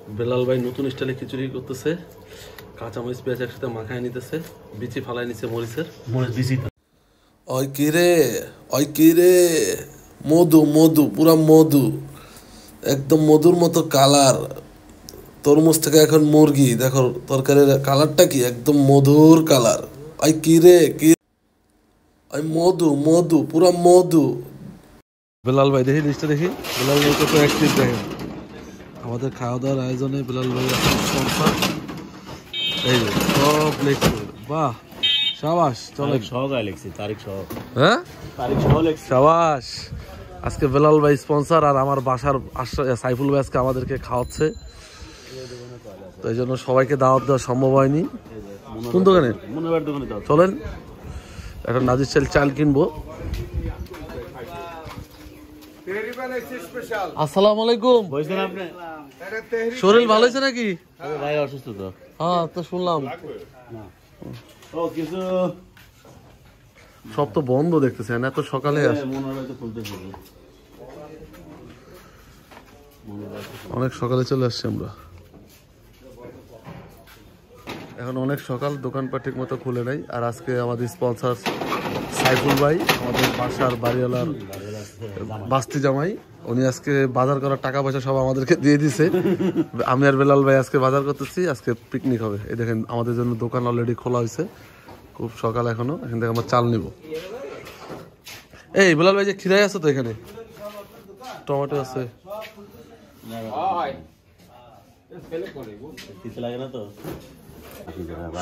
বেলাল ভাই নতুন স্টাইলে খিচুড়ি করতেছে, কাঁচামরিচ পেঁয়াজ একসাথে মাখায় নিতেছে, বিচি ফালাই নিচ্ছে মরিচের। ওই কিরে মধু মধু পুরা মধু, একদম মধুর মতো কালার। তরমুজ থেকে এখন মুরগি, দেখো তরকারির কালারটা কি, একদম মধুর কালার। ওই কিরে কি, ওই মধু মধু পুরা মধু। বেলাল ভাই দেখি লিস্টটা দেখি, বেলাল ভাই কত অ্যাক্টিভ দেখেন। আমাদের খাওয়া দাওয়ার আয়োজনে বেলাল ভাই এই যে সব লেখছে। বাহ শাবাশ, চলে হ্যাঁ শাবাশ। আজকে বেলাল ভাই স্পন্সর, আর আমার বাসার সাইফুল ভাই আজকে আমাদেরকে খাওয়াচ্ছে, তো এই জন্য সবাইকে দাওয়াত দেওয়া সম্ভব হয়নি। কোন দোকানে? চলেন একটা নাজির চাল কিনবো। আসসালামু আলাইকুম। শরীর ভালো হয়েছে নাকি? ভাই অসুস্থ তো। হ্যাঁ তো শুনলাম। সব তো বন্ধ দেখতেছেন, এত সকালে অনেক সকালে চলে আসছি আমরা। এখন অনেক সকাল, দোকানপাট ঠিক মতো খুলে নাই। আর আজকে আমাদের স্পন্সর সাইফুল ভাই, আমাদের বাসার বাড়িওয়ালার বাস্তি জামাই, উনি আজকে বাজার করার টাকা পয়সা সব আমাদেরকে দিয়ে দিছে। আমি আর বেলাল ভাই আজকে বাজার করতেছি, আজকে পিকনিক হবে। এই দেখেন আমাদের জন্য দোকান অলরেডি খোলা হয়েছে, খুব সকাল এখনো। এখান থেকে আমরা চাল নিব। এই বেলাল ভাই যে খিরাই আছে তো, এখানে টমেটো আছে,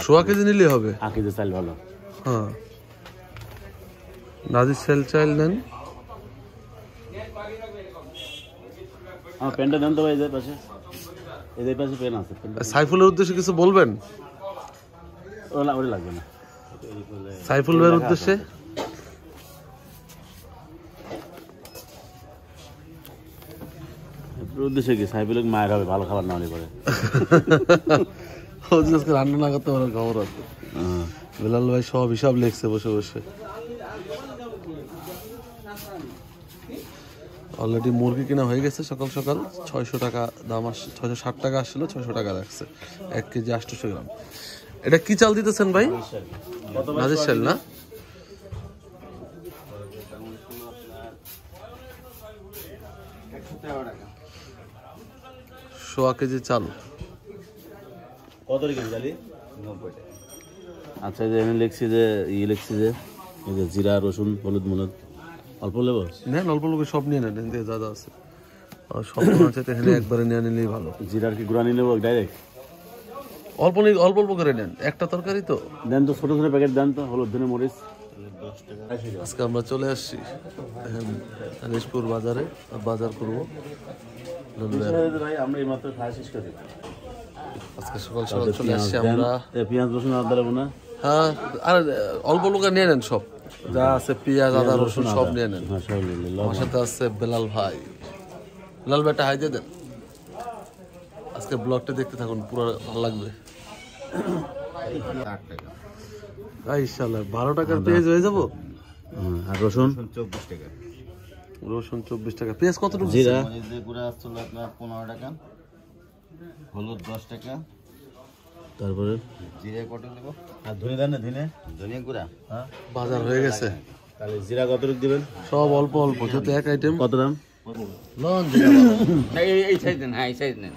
সোয়া কেজি নিলে হবে। হ্যাঁ নাজির চাল নেন। পেনটা দেন তো ভাই, এদের পাশে পেন আছে। সাইফুলের উদ্দেশ্যে কিছু বলবেন? ওটা লাগবে না। সাইফুল ভাইয়ের উদ্দেশ্যে উদ্দেশ্যে কি? সাইফুল মায়ের হবে, ভালো খাবার না হলে পরে রান্না না করতে পারার খবর আছে। বেলাল ভাই সব হিসাব লিখছে বসে বসে। অলরেডি মুরগি কিনা হয়ে গেছে সকাল সকাল। 600 টাকা দাম, 660 টাকা আসছিল, 600 টাকা রাখছে 1 কেজি 800 গ্রাম। এটা কি চাল দিতেছেন ভাই? নাজির চাল না? সোয়া কেজি চাল। আচ্ছা, যে আমি লিখছি যে লিখছি যে এই যে জিরা রসুন হলুদ মলুদ অল্প নেব। নেন অল্প লোকে সব নিয়ে নেন, যা যা আছে সব আছে এখানে একবারে নিয়ে নিলেই ভালো। জিরার কি গুঁড়া নিয়ে নেবো ডাইরেক্ট? অল্প অল্প অল্প করে নেন, একটা তরকারি তো। দেন তো ছোট ছোট প্যাকেট দেন তো, হলুদ ধনে মরিচ। আজকে আমরা চলে আসছি আলিশপুর বাজারে, বাজার করবো। আমরা এই মাত্র খাওয়া শেষ করি। আজকে সকাল সকাল চলে আসছি আমরা। পেঁয়াজ রসুন আদা দেবো না? হ্যাঁ, আর অল্প লোকে নিয়ে নেন সব যা আছে, পেঁয়াজ আদা রসুন সব নিয়ে নেন। আমার সাথে আছে বেলাল ভাই। বেলাল ভাইটা হাই দিয়ে দেন। আজকে ব্লগটা দেখতে থাকুন, পুরো ভালো লাগবে। ইনশাআল্লাহ 12 টাকার পেঁয়াজ হয়ে যাবো। আর রসুন 24 টাকা। রসুন 24 টাকা। পেঁয়াজ কতটুকু? জিরা গুঁড়া আসছিল আপনার 15 টাকা, হলুদ 10 টাকা, তারপরে জিরে কত নেব, আর ধনে দেন না? ধনিয়া গুঁড়া। হ্যাঁ, বাজার হয়ে গেছে। তাহলে জিরা কতটুকু দিবেন? সব অল্প অল্প, যেহেতু এক আইটেম। কত দাম? লন এই সাইজ নেন। হ্যাঁ এই সাইজ নেন।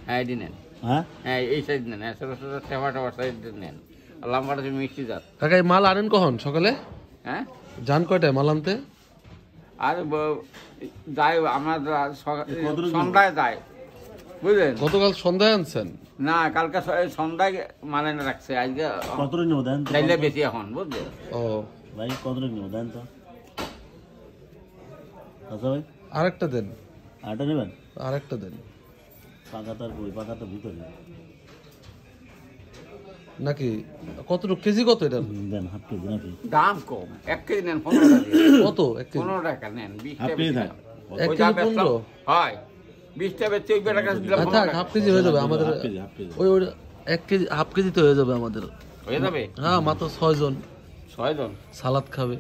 হ্যাঁ এটি নেন। হ্যাঁ হ্যাঁ এই সাইজ নেন। ছোট ছোট টেপা টেপা সাইজ নেন। আর লম্বাটা যে মিষ্টি জাত। কাকা এই মাল আনেন কখন? সকালে হ্যাঁ যান কয়টায় মাল আনতে? আর যাই আমরা সন্ধ্যায় যাই, বুঝলেন? গতকাল সন্ধ্যায় আনছেন? না, কালকে সন্ধ্যায় মানে রাখছে। আজকে কতটুকু নেবো দেন? চাইলে বেশি এখন, বুঝলেন? ও ভাই কতটুকু নেবো দেন তো? আচ্ছা ভাই আরেকটা দেন। আটা নেবেন? আরেকটা দেন। পাকাতার পুরি, পাকাতার ভিতরে নাকি কতটুকু কেজি? কত এটা? দেন হাফ কেজি নাকি? দাম কম, 1 কেজি নেন 15 টাকা। কত 1 কেজি? 15 টাকা নেন, 20 হাফ টাকা কেজি বেশি থাক। দাম। 1 কেজি 15 হয়, 20 টাকা বেচে 20 টাকা দিলাম। থাক, হাফ কেজি হয়ে যাবে আমাদের। হাফ কেজি ওই 1 কেজি হাফ কেজি তো হয়ে যাবে আমাদের। হয়ে যাবে? হ্যাঁ, মাত্র 6 জন 6 জন সালাদ খাবে।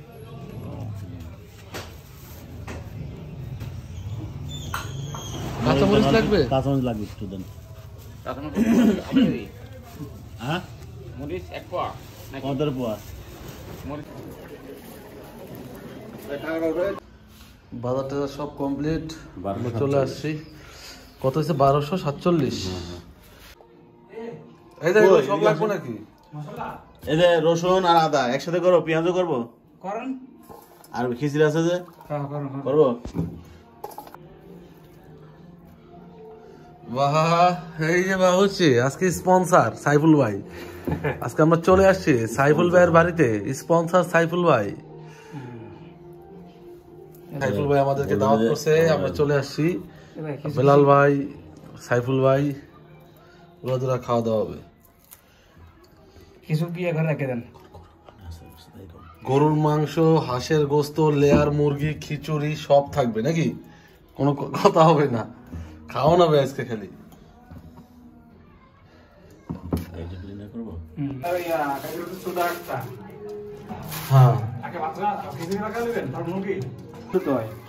কাঁচামরিচ লাগবে? কাঁচামরিচ লাগবে একটু দেন। এখন আপনি হ্যাঁ মরিচ এক পোয়া নাকি কত পোয়া? মরিচ বাজার টাজার সব কমপ্লিট, 1247 চলে আসছি। কত হয়েছে? 1247। এই যে এগুলো সব লাগবে নাকি? এই যে রসুন আর আদা একসাথে করবো, পেঁয়াজও করবো, করেন। আর খিচুড়ি আছে যে হ্যাঁ করেন করেন। করবো। বাহ, এই যে বা হচ্ছে আজকে স্পন্সর সাইফুল ভাই। আজকে আমরা চলে আসছি সাইফুল ভাইয়ের বাড়িতে, স্পন্সর সাইফুল ভাই। সাইফুল ভাই আমাদেরকে দাওয়াত করছে, আমরা চলে আসছি। বেলাল ভাই, সাইফুল ভাই, ওরা খাওয়া দাওয়া হবে। কিছু কি এখন রেখে দেন। গরুর মাংস, হাঁসের গোস্ত, লেয়ার মুরগি, খিচুড়ি সব থাকবে নাকি? কোনো কথা হবে না, খাওয়া না আজকে খালি। করবো হ্যাঁ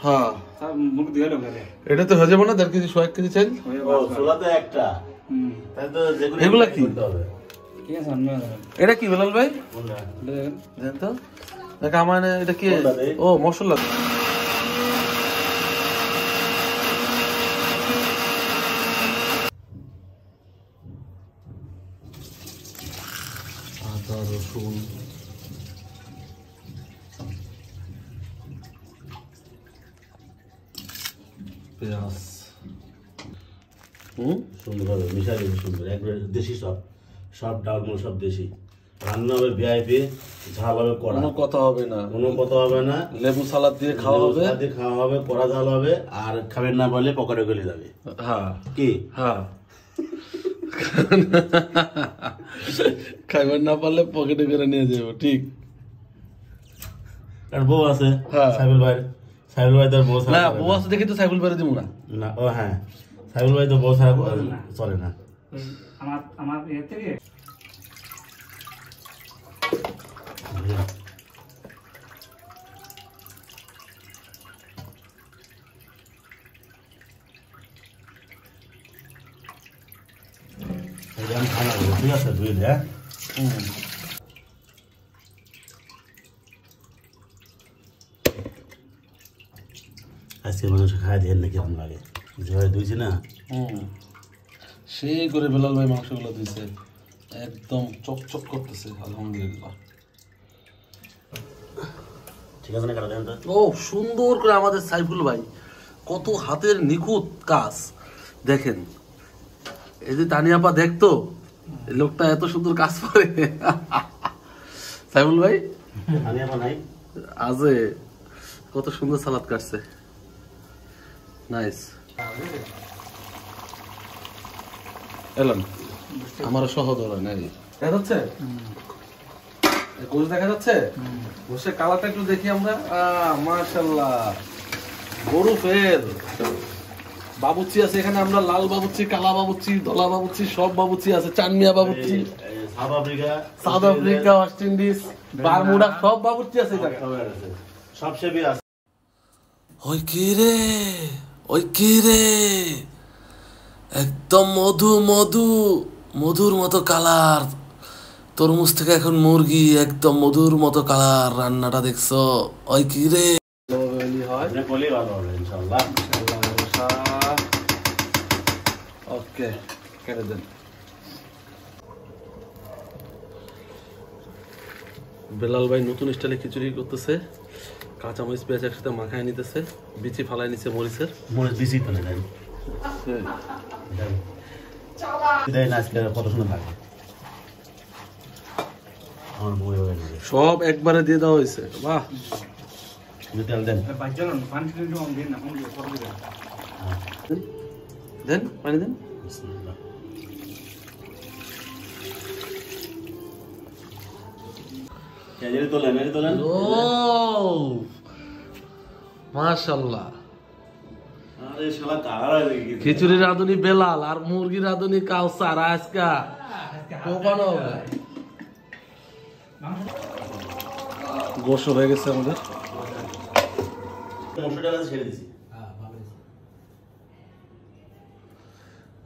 হ্যাঁ, এটা তো হয়ে যাবে না? 1.5 কেজি 1 কেজি চাই। চুলাতে একটা, তাই তো যেগুলো এগুলা কি? করতে হবে। এটা কি বেলাল ভাই? কোনটা? দেন তো দেখ আমার, এটা কি? কোনটা দেই? ও মশলা। আদা রসুন, পেঁয়াজ, সুন্দরভাবে মিশাই দেবে, সুন্দর একবারে দেশি, সব সব ডালগুলো সব দেশি। রান্না হবে ভিআইপি, ঝাল হবে কড়া, কোনো কথা হবে না, কোনো কথা হবে না। লেবু সালাদ দিয়ে খাওয়া হবে, সালাদ দিয়ে খাওয়া হবে, কড়া ঝাল হবে, আর খাবেন না বলে পকেটে গলে যাবে। হ্যাঁ কি হ্যাঁ, খাইবার না পারলে পকেটে করে নিয়ে যাবো, ঠিক। আর বউ আছে হ্যাঁ। সাইফুল ভাই, সাইফুল ভাই তার বউ না, ছাড়া বউ আছে দেখি তো সাইফুল বেড়ে দিব না। না, ও হ্যাঁ, সাইফুল ভাই তো বউ ছাড়া চলে না। আমার আমার এর থেকে আমি খানা করবো, ঠিক আছে? ধুয়ে দে। আজকে মানুষ খাই দিয়ে নাকি কেমন লাগে, ঝড়ে ধুইছি না। সেই করে বেলাল ভাই মাংসগুলো দিয়েছে, একদম চকচক করতেছে, আলহামদুলিল্লাহ। ঠিক আছে না, কাটা দেন তো। ও সুন্দর করে আমাদের সাইফুল ভাই, কত হাতের নিখুঁত কাজ দেখেন। এই যে তানিয়াপা দেখতো, এই লোকটা এত সুন্দর কাজ করে। সাইফুল ভাই আমি এখন নাই, আজে কত সুন্দর সালাদ কাটছে, নাইস। এলাম আমার সহদর নাই দেখা যাচ্ছে, গোশ দেখা যাচ্ছে। গোশের কালারটা একটু দেখি আমরা। মাশাআল্লাহ, গরু ফের বাবুচি আছে এখানে। আমরা লাল বাবুচি, কালা বাবুচি, ধলা বাবুচি, সব বাবুচি আছে। চানমিয়া বাবুচি, South Africa, West Indies, Bermuda, সব বাবুচি আছে এখানে। সব সেবি আছে। ওই কি রে, ওই কি রে, একদম মধু মধু, মধুর মতো কালার। তরমুজ থেকে এখন মুরগি, একদম মধুর মতো কালার। রান্নাটা দেখছো? ওই কি রে, ওকে কেটে দেন। বেলাল ভাই নতুন স্টাইলে খিচুড়ি করতেছে, কাঁচামরিচ পেঁয়াজ একসাথে মাখায় নিতেছে, বিচি ফালাই নিচ্ছে মরিচের। মরিচ বেশি ফেলে দেন, আজকে কত সুন্দর থাকে। আমার বই সব একবারে দিয়ে দেওয়া হয়েছে, বাহ। তেল দেন, দেন পানি দেন। ও মাশাআল্লাহ, খিচুড়ি রাঁধুনি বেলাল আর মুরগি রাঁধুনি কাউসার। আজকা কোপানো গোশ হয়ে গেছে আমাদের। ছেড়ে দিছি।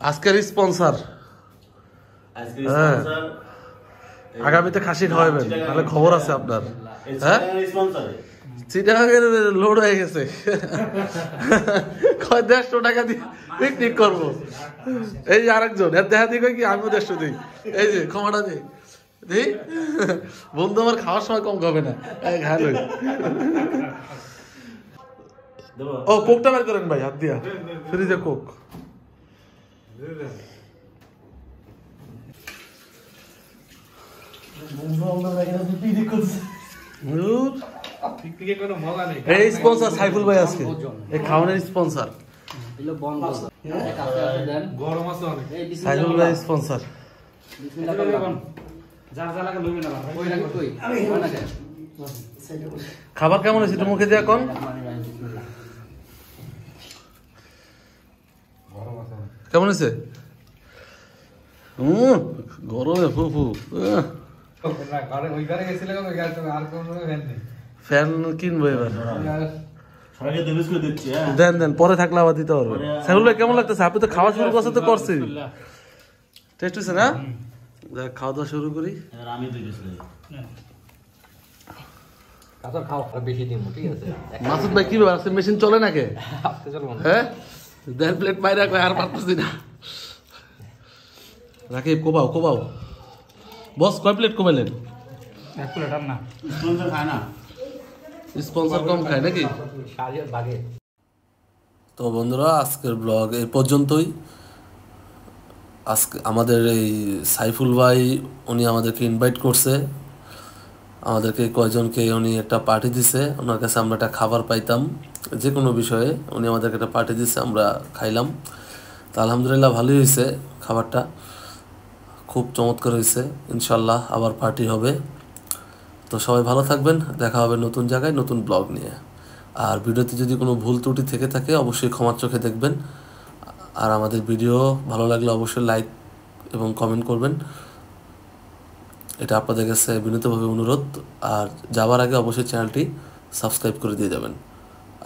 আজকের স্পন্সর আজকে হ্যাঁ। স্পন্সর আগামীতে খাসি খাওয়াবেন, তাহলে খবর আছে আপনার। হ্যাঁ স্পন্সর চিটাগাঙের লোড হয়ে গেছে, কয় 150 টাকা দিয়ে পিকনিক করবো। এই যে আরেকজন এর দেখা দিই কি আমিও 150 দিই, এই যে ক্ষমাটা দিই দিই। বন্ধু আমার খাওয়ার সময় কম খাবে না, খাই। দেবো ও কোকটা বের করেন ভাই, হাত দিয়া ফ্রিজে কোক। পিকনিকে কোনো মজা নেই। এই স্পন্সর সাইফুল ভাই আজকে এই খাওয়ানোর স্পন্সর গরম আছে অনেক। সাইফুল ভাই স্পন্সর। যার যা লাগে লইবে না খাবার কেমন হয়েছে একটু মুখে দিয়ে এখন? কেমন হয়েছে? গরমে ফুফু। ফ্যান কিনবো এবার। সবাইকে দেবেশ করে দিচ্ছি। হ্যাঁ দেন দেন, পরে থাকলে আবার দিতে পারবে। সাইফুল ভাই কেমন লাগতেছে? আপনি তো খাওয়া শুরু করছে তো করছি, টেস্ট হয়েছে না? দেখ খাওয়া দাওয়া শুরু করি। এবার আমি দিয়েছি মাসুদ ভাই কি ব্যাপার, আজকে মেশিন চলে নাকি? হ্যাঁ 1.5 প্লেট পাই রাখলে আর পারতেছি না। রাকিব কোবাও কোবাও। বস কয় প্লেট কমাইলেন? 1 প্লেট আর না। স্পন্সর খায় না, স্পন্সর কম খায় নাকি? তো বন্ধুরা আজকের ব্লগ এই পর্যন্তই। আজকে আমাদের এই সাইফুল ভাই উনি আমাদেরকে ইনভাইট করছে, আমাদেরকে কয়জনকে উনি একটা পার্টি দিছে। ওনার কাছে আমরা একটা খাবার পাইতাম যে কোনো বিষয়ে, উনি আমাদেরকে একটা পার্টি দিছে, আমরা খাইলাম। তা আলহামদুলিল্লাহ ভালোই হয়েছে খাবারটা, খুব চমৎকার হয়েছে। ইনশাল্লাহ আবার পার্টি হবে। তো সবাই ভালো থাকবেন, দেখা হবে নতুন জায়গায় নতুন ব্লগ নিয়ে। আর ভিডিওতে যদি কোনো ভুল ত্রুটি থেকে থাকে অবশ্যই ক্ষমার চোখে দেখবেন। আর আমাদের ভিডিও ভালো লাগলে অবশ্যই লাইক এবং কমেন্ট করবেন, এটা আপনাদের কাছে বিনীতভাবে অনুরোধ। আর যাবার আগে অবশ্যই চ্যানেলটি সাবস্ক্রাইব করে দিয়ে যাবেন।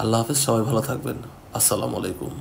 আল্লাহ হাফেজ, সবাই ভালো থাকবেন। আসসালামু আলাইকুম।